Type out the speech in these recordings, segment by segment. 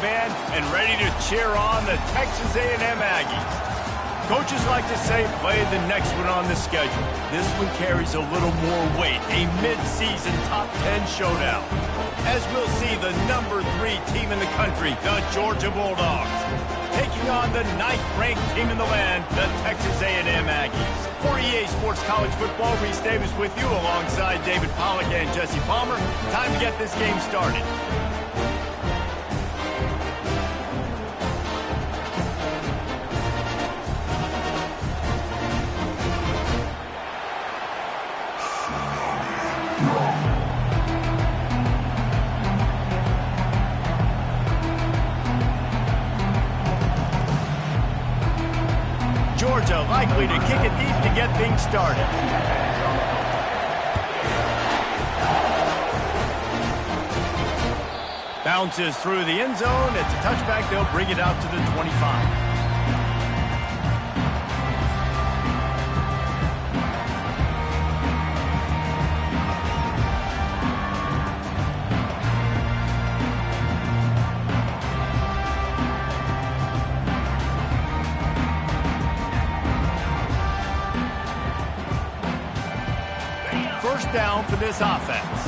fan and ready to cheer on the Texas A&M Aggies. Coaches like to say play the next one on the schedule. This one carries a little more weight, a mid-season top 10 showdown. As we'll see the number 3 team in the country, the Georgia Bulldogs, taking on the 9th-ranked team in the land, the Texas A&M Aggies. For EA Sports College Football, Reese Davis with you alongside David Pollack and Jesse Palmer. Time to get this game started. Georgia likely to kick it deep to get things started. Bounces through the end zone. It's a touchback. They'll bring it out to the 25. First down for this offense.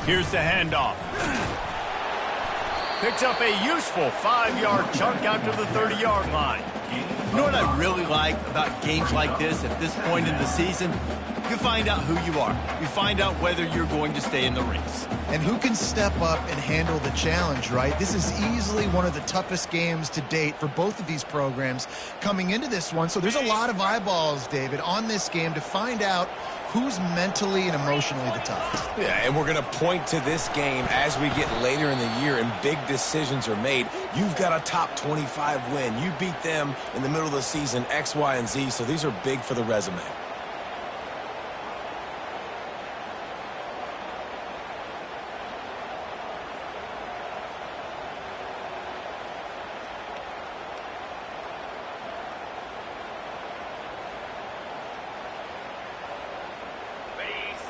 Here's the handoff. Picks up a useful 5-yard chunk out to the 30-yard line. You know what I really like about games like this at this point in the season? You find out who you are. You find out whether you're going to stay in the race. And who can step up and handle the challenge, right? This is easily one of the toughest games to date for both of these programs coming into this one. So there's a lot of eyeballs, David, on this game to find out who's mentally and emotionally the toughest. Yeah, and we're going to point to this game as we get later in the year and big decisions are made. You've got a top 25 win. You beat them in the middle of the season, X, Y, and Z, so these are big for the resume.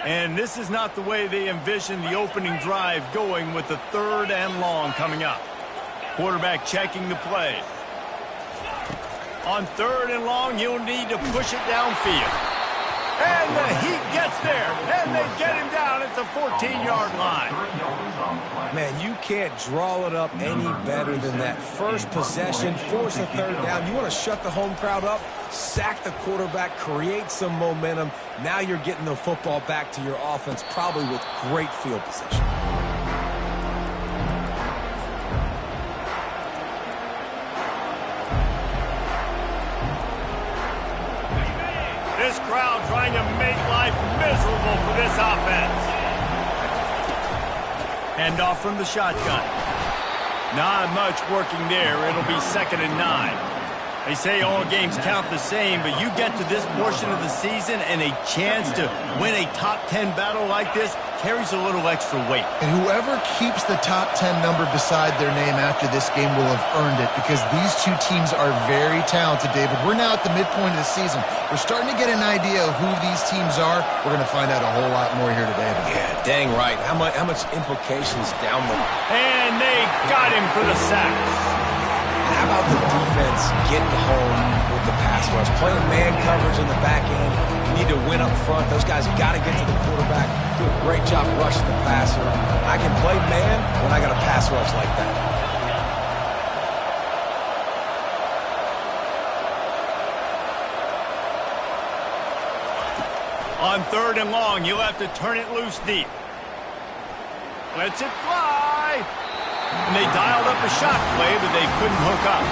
And this is not the way they envisioned the opening drive going with the 3rd and long coming up. Quarterback checking the play. On 3rd and long, you'll need to push it downfield. And the heat gets there, and they get him down at the 14-yard line. Man, you can't draw it up any better than that. First possession, force a 3rd down. You want to shut the home crowd up, sack the quarterback, create some momentum. Now you're getting the football back to your offense, probably with great field position. This crowd trying to make life miserable for this offense. Handoff from the shotgun. Not much working there. It'll be 2nd and 9. They say all games count the same, but you get to this portion of the season and a chance to win a top 10 battle like this carries a little extra weight. And whoever keeps the top 10 number beside their name after this game will have earned it, because these two teams are very talented, David. We're now at the midpoint of the season. We're starting to get an idea of who these teams are. We're going to find out a whole lot more here today. Yeah, dang right. How much implications down the... And they got him for the sack. How about the defense getting home with the pass rush? Playing man coverage in the back end. You need to win up front. Those guys got to get to the quarterback. Do a great job rushing the passer. I can play man when I got a pass rush like that. On 3rd and long, you'll have to turn it loose deep. Lets it fly. And they dialed up a shot play, but they couldn't hook up.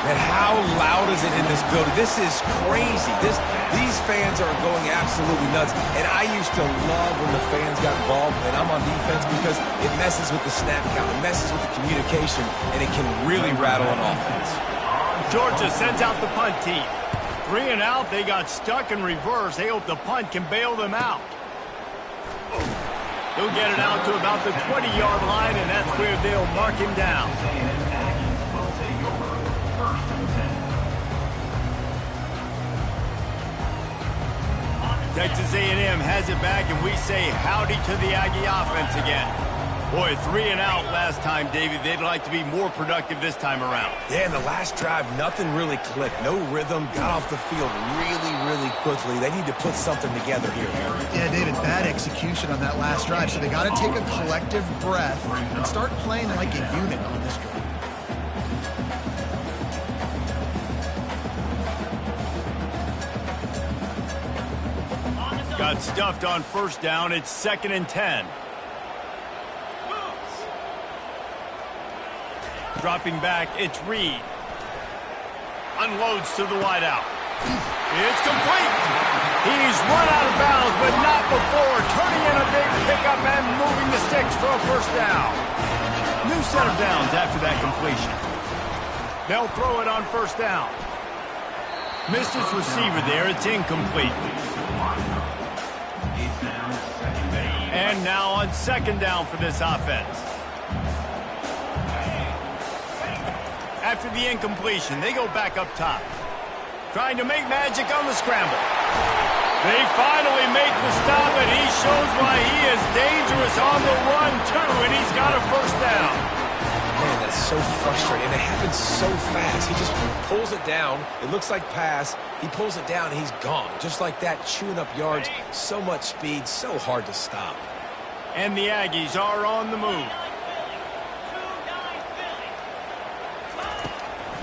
And how loud is it in this building? This is crazy. These fans are going absolutely nuts. And I used to love when the fans got involved, and I'm on defense, because it messes with the snap count. It messes with the communication, and it can really rattle an offense. Georgia sends out the punt team. 3 and out, they got stuck in reverse. They hope the punt can bail them out. He'll get it out to about the 20-yard line, and that's where they'll mark him down. Texas A&M has it back, and we say howdy to the Aggie offense again. Boy, 3 and out last time, David. They'd like to be more productive this time around. Yeah, in the last drive, nothing really clicked. No rhythm. Got off the field really quickly. They need to put something together here. Yeah, David, bad execution on that last drive. So they got to take a collective breath and start playing like a unit on this drive. Got stuffed on first down. It's 2nd and 10. Dropping back, it's Reed. Unloads to the wideout. It's complete. He's run out of bounds, but not before turning in a big pickup and moving the sticks for a first down. New set of downs after that completion. They'll throw it on first down. Missed his receiver there. It's incomplete. And now on 2nd down for this offense. After the incompletion, they go back up top. Trying to make magic on the scramble. They finally make the stop, and he shows why he is dangerous on the run, too, and he's got a first down. Man, that's so frustrating. It happens so fast. He just pulls it down. It looks like pass. He pulls it down, and he's gone. Just like that, chewing up yards. So much speed, so hard to stop. And the Aggies are on the move.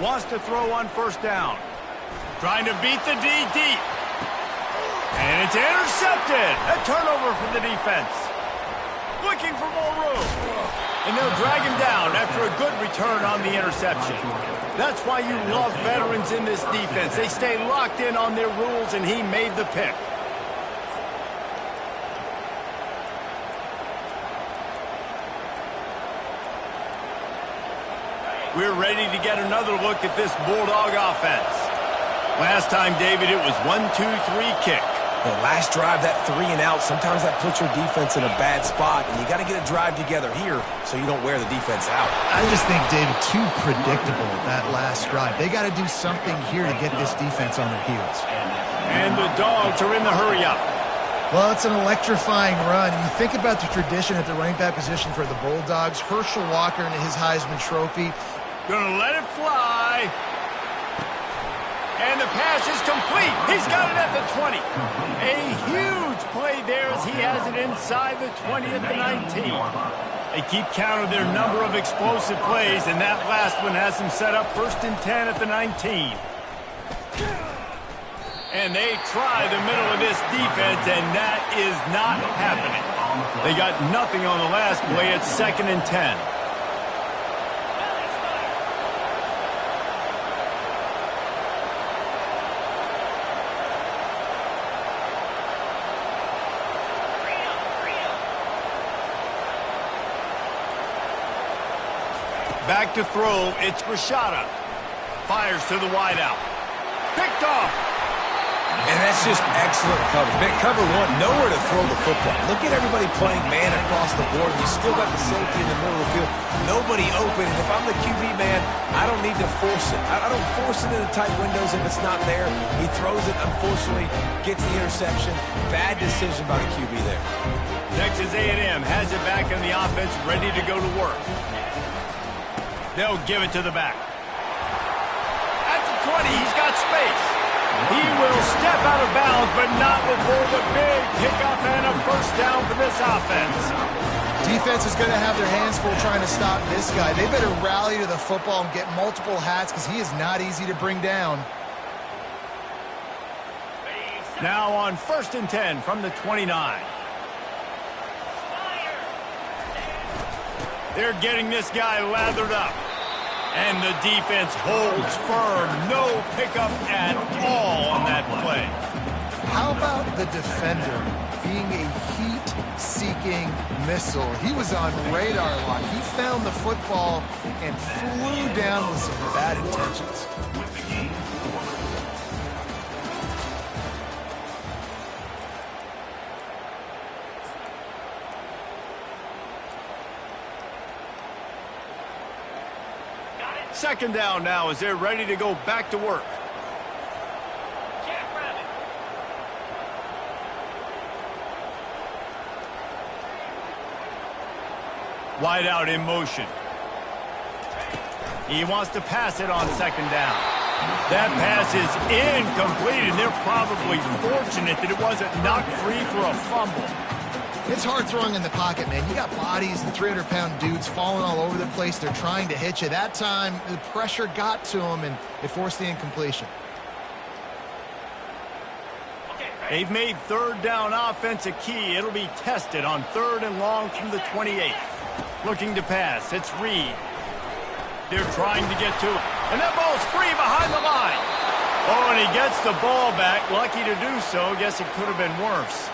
Wants to throw on first down. Trying to beat the D deep. And it's intercepted. A turnover for the defense. Looking for more room. And they'll drag him down after a good return on the interception. That's why you love veterans in this defense. They stay locked in on their rules, and he made the pick. We're ready to get another look at this Bulldog offense. Last time, David, it was 1-2-3 kick. The last drive, that 3 and out, sometimes that puts your defense in a bad spot, and you got to get a drive together here so you don't wear the defense out. I just think, David, too predictable, that last drive. They got to do something here to get this defense on their heels. And the Dogs are in the hurry-up. Well, it's an electrifying run. You think about the tradition at the running back position for the Bulldogs. Herschel Walker and his Heisman Trophy. Gonna let it fly. And the pass is complete. He's got it at the 20. A huge play there as he has it inside the 20 at the 19. They keep count of their number of explosive plays, and that last one has them set up 1st and 10 at the 19. And they try the middle of this defense, and that is not happening. They got nothing on the last play. It's 2nd and 10. Back to throw, it's Rashada. Fires to the wideout. Picked off. And that's just excellent coverage. Man, cover one, nowhere to throw the football. Look at everybody playing man across the board. You still got the safety in the middle of the field. Nobody open. And if I'm the QB, man, I don't need to force it. I don't force it into tight windows if it's not there. He throws it, unfortunately, gets the interception. Bad decision by the QB there. Texas A&M has it back in the offense, ready to go to work. They'll give it to the back. At the 20, he's got space. He will step out of bounds, but not before the big pickup and a first down for this offense. Defense is going to have their hands full trying to stop this guy. They better rally to the football and get multiple hats because he is not easy to bring down. Now on 1st and 10 from the 29. They're getting this guy lathered up. And the defense holds firm. No pickup at all on that play. How about the defender being a heat-seeking missile? He was on radar lock. He found the football and flew down with some bad intentions. Second down now as they're ready to go back to work. Wide out in motion. He wants to pass it on second down. That pass is incomplete, and they're probably fortunate that it wasn't knocked free for a fumble. It's hard throwing in the pocket, man. You got bodies and 300-pound dudes falling all over the place. They're trying to hit you. That time, the pressure got to them, and it forced the incompletion. They've made third down offense a key. It'll be tested on 3rd and long from the 28. Looking to pass. It's Reed. They're trying to get to it. And that ball's free behind the line. Oh, and he gets the ball back. Lucky to do so. Guess it could have been worse.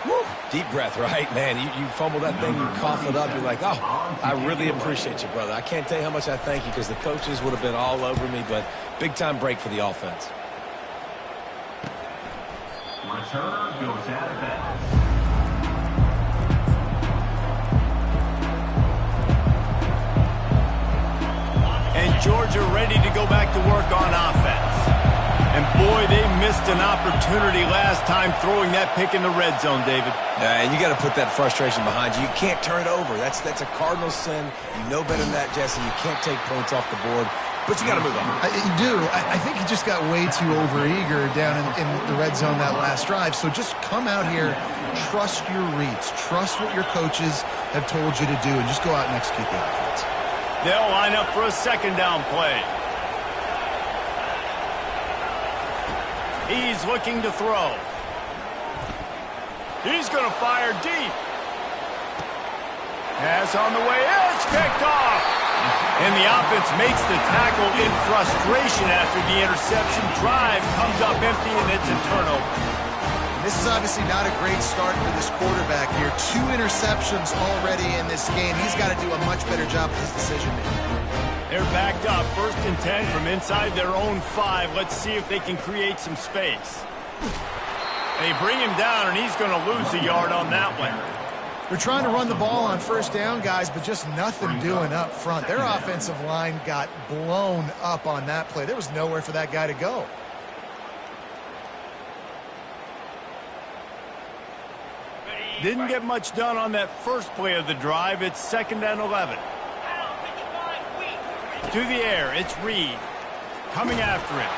Woo. Deep breath, right? Man, you fumble that thing, you cough it up. You're like, oh, I really appreciate you, brother. I can't tell you how much I thank you because the coaches would have been all over me, but big-time break for the offense. Returner goes out of bounds. And Georgia ready to go back to work on offense. And boy, they missed an opportunity last time throwing that pick in the red zone, David. And you got to put that frustration behind you. You can't turn it over. That's a cardinal sin. You know better than that, Jesse. You can't take points off the board. But you got to move on. You do. I think he just got way too overeager down in the red zone that last drive. So just come out here, trust your reads, trust what your coaches have told you to do, and just go out and execute the offense. They'll line up for a second down play. He's looking to throw. He's going to fire deep. Pass on the way. It's picked off. And the offense makes the tackle in frustration after the interception. Drive comes up empty, and it's a turnover. This is obviously not a great start for this quarterback here. 2 interceptions already in this game. He's got to do a much better job with his decision-making. They're backed up, 1st and 10 from inside their own 5. Let's see if they can create some space. They bring him down, and he's going to lose a yard on that one. They're trying to run the ball on 1st down, guys, but just nothing doing up front. Their offensive line got blown up on that play. There was nowhere for that guy to go. Didn't get much done on that first play of the drive. It's 2nd and 11. To the air, it's Reed coming after him.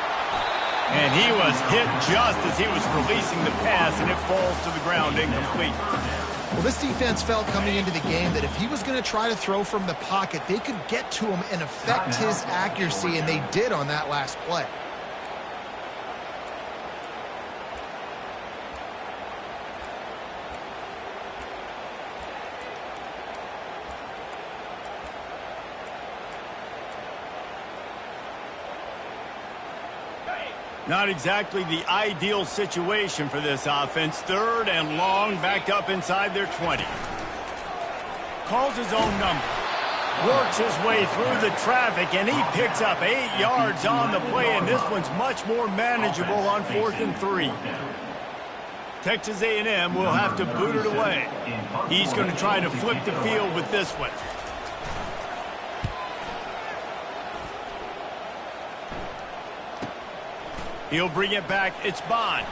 And he was hit just as he was releasing the pass, and it falls to the ground incomplete. Well, this defense felt coming into the game that if he was going to try to throw from the pocket, they could get to him and affect his accuracy, and they did on that last play. Not exactly the ideal situation for this offense. 3rd and long, backed up inside their 20. Calls his own number. Works his way through the traffic, and he picks up 8 yards on the play, and this one's much more manageable on 4th and 3. Texas A&M will have to boot it away. He's going to try to flip the field with this one. He'll bring it back. It's Bond.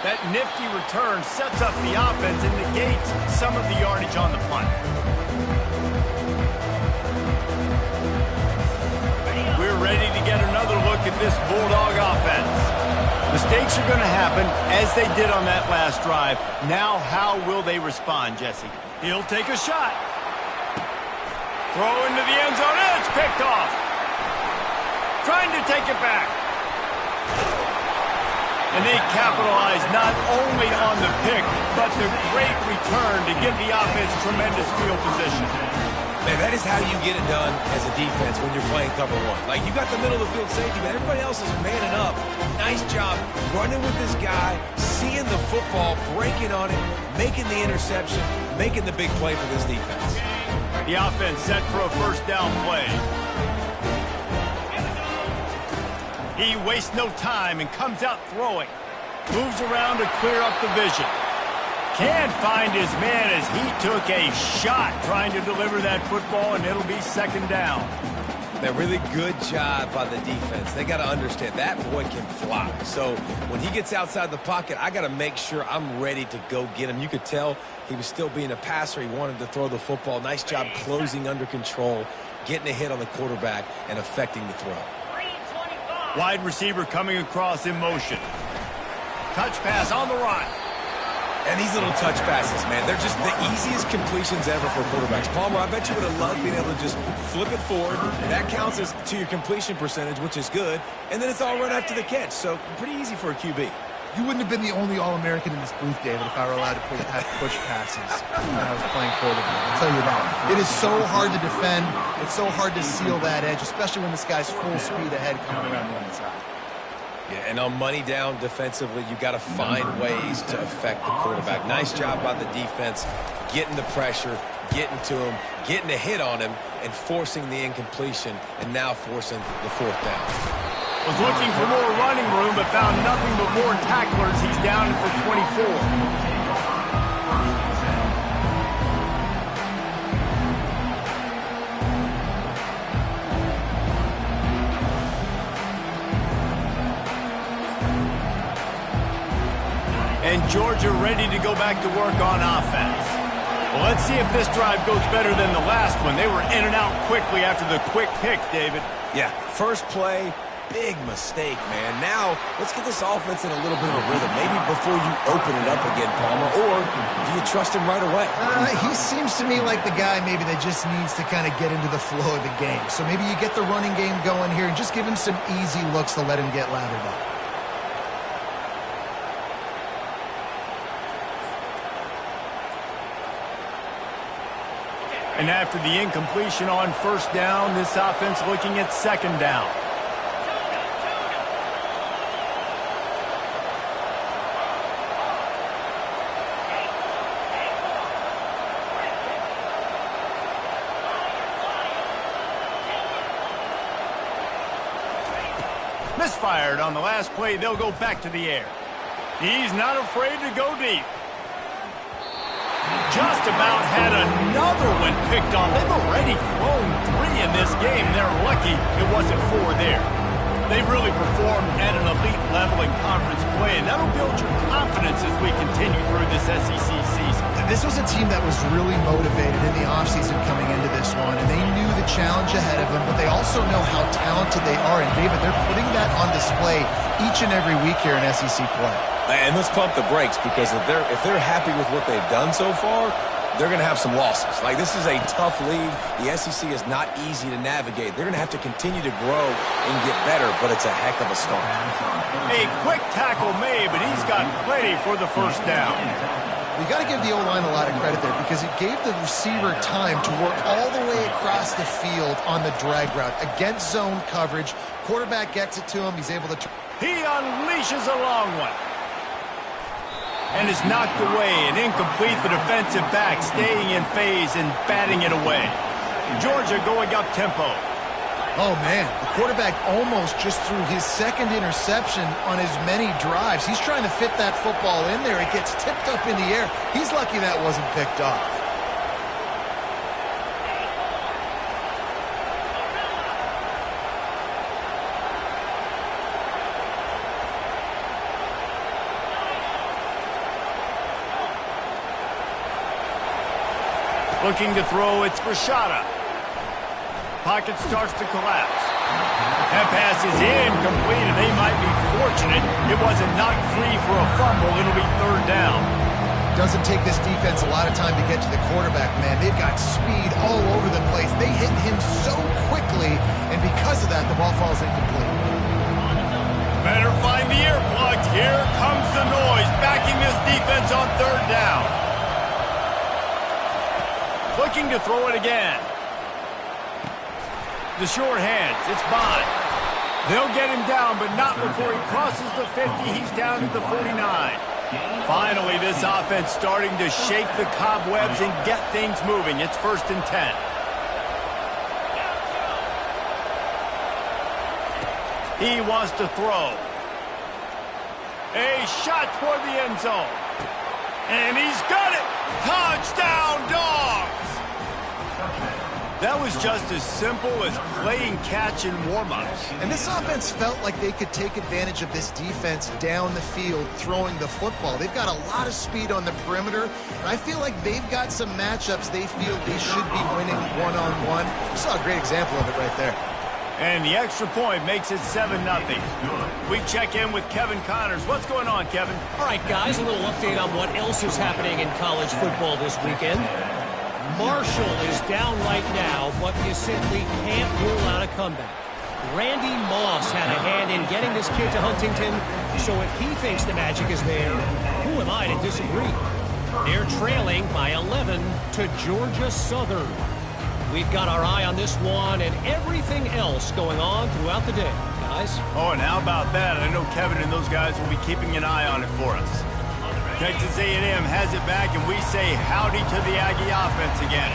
That nifty return sets up the offense and negates some of the yardage on the punt. We're ready to get another look at this Bulldog offense. Mistakes are going to happen, as they did on that last drive. Now, how will they respond, Jesse? He'll take a shot. Throw into the end zone. It's picked off. Trying to take it back. And they capitalize not only on the pick, but the great return to give the offense tremendous field position. Man, that is how you get it done as a defense when you're playing cover 1. Like, you got the middle of the field safety, but everybody else is manning up. Nice job running with this guy, seeing the football, breaking on it, making the interception, making the big play for this defense. The offense set for a 1st down play. He wastes no time and comes out throwing. Moves around to clear up the vision. Can't find his man as he took a shot trying to deliver that football, and it'll be 2nd down. A really good job by the defense. They got to understand that boy can fly. So when he gets outside the pocket, I got to make sure I'm ready to go get him. You could tell he was still being a passer. He wanted to throw the football. Nice job closing under control, getting a hit on the quarterback, and affecting the throw. Wide receiver coming across in motion. Touch pass on the run. And these little touch passes, man, they're just the easiest completions ever for quarterbacks. Palmer, I bet you would have loved being able to just flip it forward. That counts as to your completion percentage, which is good. And then it's all right after the catch. So pretty easy for a QB. You wouldn't have been the only All-American in this booth, David, if I were allowed to have push passes when I was playing quarterback. I'll tell you that. It is so hard to defend. It's so hard to seal that edge, especially when this guy's full speed ahead coming around the inside. Yeah, and on money down defensively, you got to find ways to affect the quarterback. Nice job by the defense, getting the pressure, getting to him, getting a hit on him, and forcing the incompletion, and now forcing the fourth down. Was looking for more running room, but found nothing but more tacklers. He's down for 24. And Georgia ready to go back to work on offense. Well, let's see if this drive goes better than the last one. They were in and out quickly after the quick pick, David. Yeah, first play, big mistake, man. Now, let's get this offense in a little bit of a rhythm. Maybe before you open it up again, Palmer, or do you trust him right away? He seems to me like the guy maybe that just needs to kind of get into the flow of the game. So maybe you get the running game going here and just give him some easy looks to let him get lathered up. And after the incompletion on first down, this offense looking at second down. Misfired on the last play. They'll go back to the air. He's not afraid to go deep. Just about had another one picked off. They've already thrown 3 in this game. They're lucky it wasn't 4 there. They've really performed at an elite level in conference play, and that'll build your confidence as we continue through this SEC season. This was a team that was really motivated in the offseason coming into this one, and they knew the challenge ahead of them, but they also know how talented they are. And, David, they're putting that on display each and every week here in SEC play. And let's pump the brakes, because if they're happy with what they've done so far, they're going to have some losses. Like, this is a tough league. The SEC is not easy to navigate. They're going to have to continue to grow and get better, but it's a heck of a start. A quick tackle made, but he's got plenty for the first down. You got to give the O-line a lot of credit there, because it gave the receiver time to work all the way across the field on the drag route against zone coverage. Quarterback gets it to him. He's able to... He unleashes a long one. And is knocked away and incomplete. The defensive back staying in phase and batting it away. Georgia going up tempo. Oh, man, the quarterback almost just threw his second interception on as many drives. He's trying to fit that football in there. It gets tipped up in the air. He's lucky that wasn't picked off. Looking to throw, it's Rashada. Pocket starts to collapse. That pass is incomplete, and they might be fortunate it wasn't knocked free for a fumble. It'll be third down. Doesn't take this defense a lot of time to get to the quarterback, man. They've got speed all over the place. They hit him so quickly, and because of that, the ball falls incomplete. Better find the earplugs. Here comes the noise, backing this defense on third down. Looking to throw it again. The short hands, it's Bond. They'll get him down, but not before he crosses the 50. He's down at the 49. Finally, this offense starting to shake the cobwebs and get things moving. It's 1st and 10. He wants to throw. A shot toward the end zone. And he's got it. Touchdown, Dogs. That was just as simple as playing catch in warm-ups. And this offense felt like they could take advantage of this defense down the field throwing the football. They've got a lot of speed on the perimeter, and I feel like they've got some matchups they feel they should be winning one-on-one. We saw a great example of it right there. And the extra point makes it 7-0. We check in with Kevin Connors. What's going on, Kevin? All right, guys, a little update on what else is happening in college football this weekend. Marshall is down right now, but you simply can't rule out a comeback. Randy Moss had a hand in getting this kid to Huntington, so if he thinks the magic is there, who am I to disagree? They're trailing by 11 to Georgia Southern. We've got our eye on this one and everything else going on throughout the day, guys. Oh, and how about that? I know Kevin and those guys will be keeping an eye on it for us. Texas A&M has it back, and we say howdy to the Aggie offense again.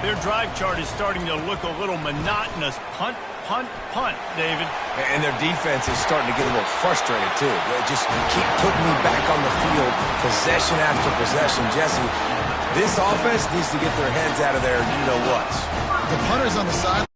Their drive chart is starting to look a little monotonous. Punt, punt, punt, David. And their defense is starting to get a little frustrated, too. They just keep putting me back on the field, possession after possession. Jesse, this offense needs to get their heads out of there, you-know-what. The punter's on the side.